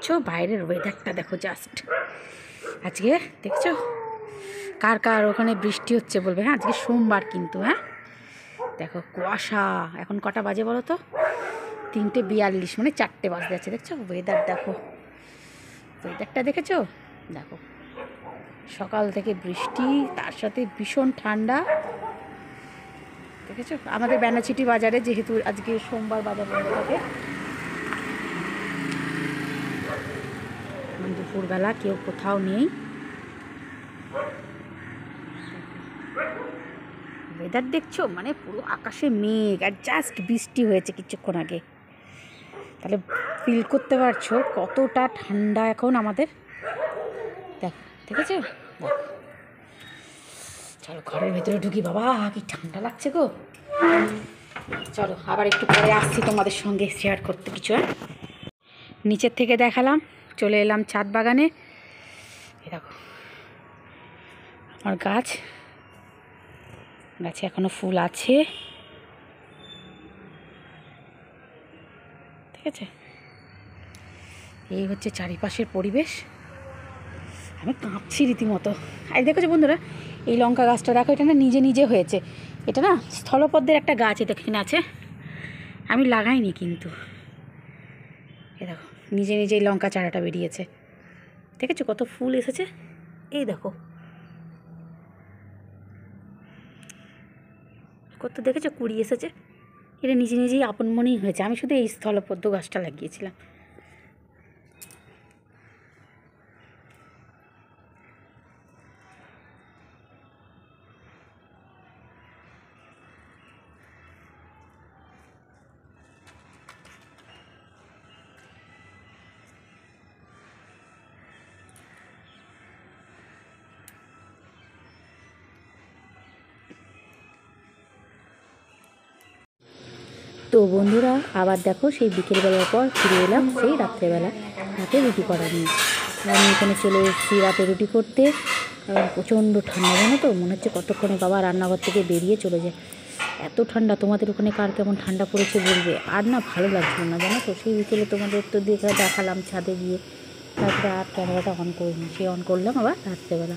পাচ্ছ বাইরের ওয়েদারটা দেখো জাস্ট। আজকে দেখছো কার কার ওখানে বৃষ্টি হচ্ছে বলবে। হ্যাঁ আজকে সোমবার কিন্তু। হ্যাঁ দেখো কুয়াশা। এখন কটা বাজে বলো তো? 3:42, মানে 4টে বাজতে যাচ্ছে। দেখছো ওয়েদার দেখো, ওয়েদারটা দেখেছো? দেখো সকাল থেকে বৃষ্টি, তার সাথে ভীষণ ঠান্ডা। দেখেছো আমাদের ব্যানাচিটি বাজারে, যেহেতু আজকে সোমবার বাজার বন্ধ থাকে, দুপুরবেলা কেউ কোথাও নেই। ওয়েদার দেখছো, মানে পুরো আকাশে মেঘ, আর জাস্ট বৃষ্টি হয়েছে কিছুক্ষণ আগে। তাহলে ফিল করতে পারছো কতটা ঠান্ডা এখন আমাদের। দেখো দেখেছো? দেখো চলো ঘরের ভেতরে ঢুকি। বাবা কি ঠান্ডা লাগছে গো। চলো আবার একটু পরে আসছি তোমাদের সঙ্গে শেয়ার করতে কিছু। নিচের থেকে দেখালাম, চলে এলাম ছাদ বাগানে। দেখো আমার গাছে এখনো ফুল আছে, ঠিক আছে? এই হচ্ছে চারিপাশের পরিবেশ। আমি কাঁপছি রীতিমতো। আর দেখেছো বন্ধুরা, এই লঙ্কা গাছটা দেখো, এটা না নিজে নিজে হয়েছে। এটা না স্থলপদ্মের একটা গাছ, এটা এখানে আছে, আমি লাগাইনি কিন্তু। এই দেখো নিজে নিজেই লঙ্কা চারাটা বেরিয়েছে। দেখেছো কত ফুল এসেছে? এই দেখো কত, দেখেছো কুড়ি এসেছে। এটা নিজে নিজেই আপন মনেই হয়েছে। আমি শুধু এই স্থলপদ্ম গাছটা লাগিয়েছিলাম। তো বন্ধুরা আবার দেখো সেই বিকেলবেলার পর ফিরে এলাম সেই রাত্রেবেলা রাতে রুটি করা নিয়ে। আমি এখানে চলে এসেছি রাতে রুটি করতে, কারণ প্রচণ্ড ঠান্ডা জানো তো। মনে হচ্ছে কতক্ষণে বাবা রান্নাঘর থেকে বেরিয়ে চলে যায়, এত ঠান্ডা। তোমাদের ওখানে কার কেমন ঠান্ডা পড়েছে বলবে। আর না ভালো লাগছিল না জানো তো। সেই বিকেলে তোমাদের তো দেখালাম ছাদে গিয়ে, তারপরে আর ক্যামেরাটা অন করিনি, সে অন করলাম আবার রাত্রেবেলা।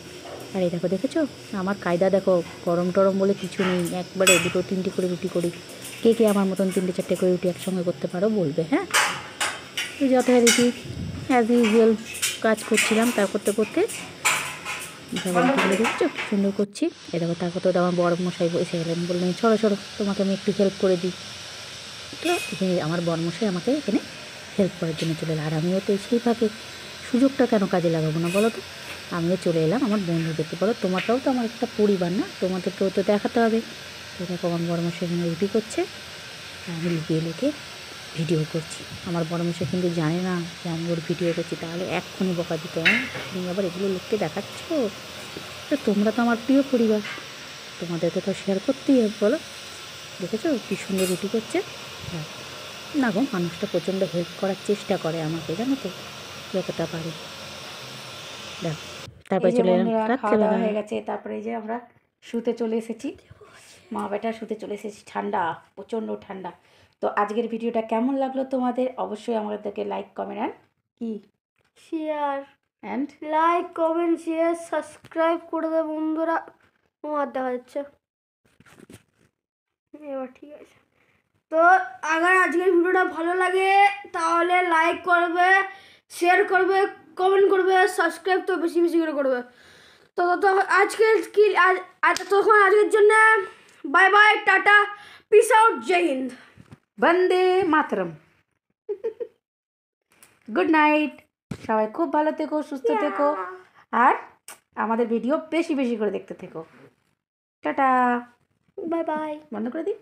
আর এই দেখো দেখেছো আমার কায়দা দেখো, গরম টরম বলে কিছু নেই, একবারে 2-3টে করে রুটি করি। কে কে আমার মতন 3-4টে করে রুটি একসঙ্গে করতে পারো বলবে। হ্যাঁ যথারীতি অ্যাজ ইউজুয়াল কাজ করছিলাম, তা করতে করতে রুটিগুলো দেখছো কী সুন্দর করছি। এ দেখো তারপর তো আমার বড় মশাই এসে গেলেন, বললেন সরো সরো তোমাকে আমি একটু হেল্প করে দিই। তো এখানে আমার বড় মশাই আমাকে এখানে হেল্প করার জন্য চলে এলাম। আর আমিও তো সেই ফাঁকে সুযোগটা কেন কাজে লাগাবো না বলো তো। আমিও চলে এলাম আমার বন্ধুদেরকে। বলো তোমারটাও তো আমার একটা পরিবার না, তোমাদেরকেও তো দেখাতে হবে। তো দেখো আমার বড় মশাই এখানে রুটি করছে, আমি লুকিয়ে লুকিয়ে ভিডিও করছি। আমার বড় মশাই কিন্তু জানে না যে আমি ওর ভিডিও করছি, তাহলে এক্ষুনি বকা দিত। হ্যাঁ তুমি আবার এগুলো লোককে দেখাচ্ছ। তো তোমরা তো আমার প্রিয় পরিবার, তোমাদেরকে তো শেয়ার করতেই হবে। বলো দেখেছো কী সুন্দর রুটি করছে। হ্যাঁ না গো, মানুষটা প্রচণ্ড হেল্প করার চেষ্টা করে আমাকে, জানো তো, যতটা পারে। দেখো তারপরে চলে এলাম রাত্রেবেলা হয়ে গেছে। তারপরে এই যে আমরা শুতে চলে এসেছি, মা বেটা শুতে চলে এসেছি। ঠান্ডা, প্রচণ্ড ঠান্ডা। তো আজকের ভিডিওটা কেমন লাগলো তোমাদের, অবশ্যই আমাদেরকে লাইক কমেন্ট অ্যান্ড কি share and like comment share subscribe করে দেবে বন্ধুরা। তোমার দেখা যাচ্ছে এবার ঠিক আছে। তো আবার আজকের ভিডিওটা ভালো লাগে তাহলে লাইক করবে, শেয়ার করবে, কমেন্ট করবে, সাবস্ক্রাইব তো বেশি বেশি করে করবে। তো তো আজকের কি তখন আজকের জন্য bye bye, tata, peace out, Jai Hind, Vande Mataram, good night. সবাই খুব ভালো থেকো, সুস্থ থেকো, আর আমাদের ভিডিও বেশি বেশি করে দেখতে থেকো। টাটা, বাই বাই, বন্ধ করে দিই।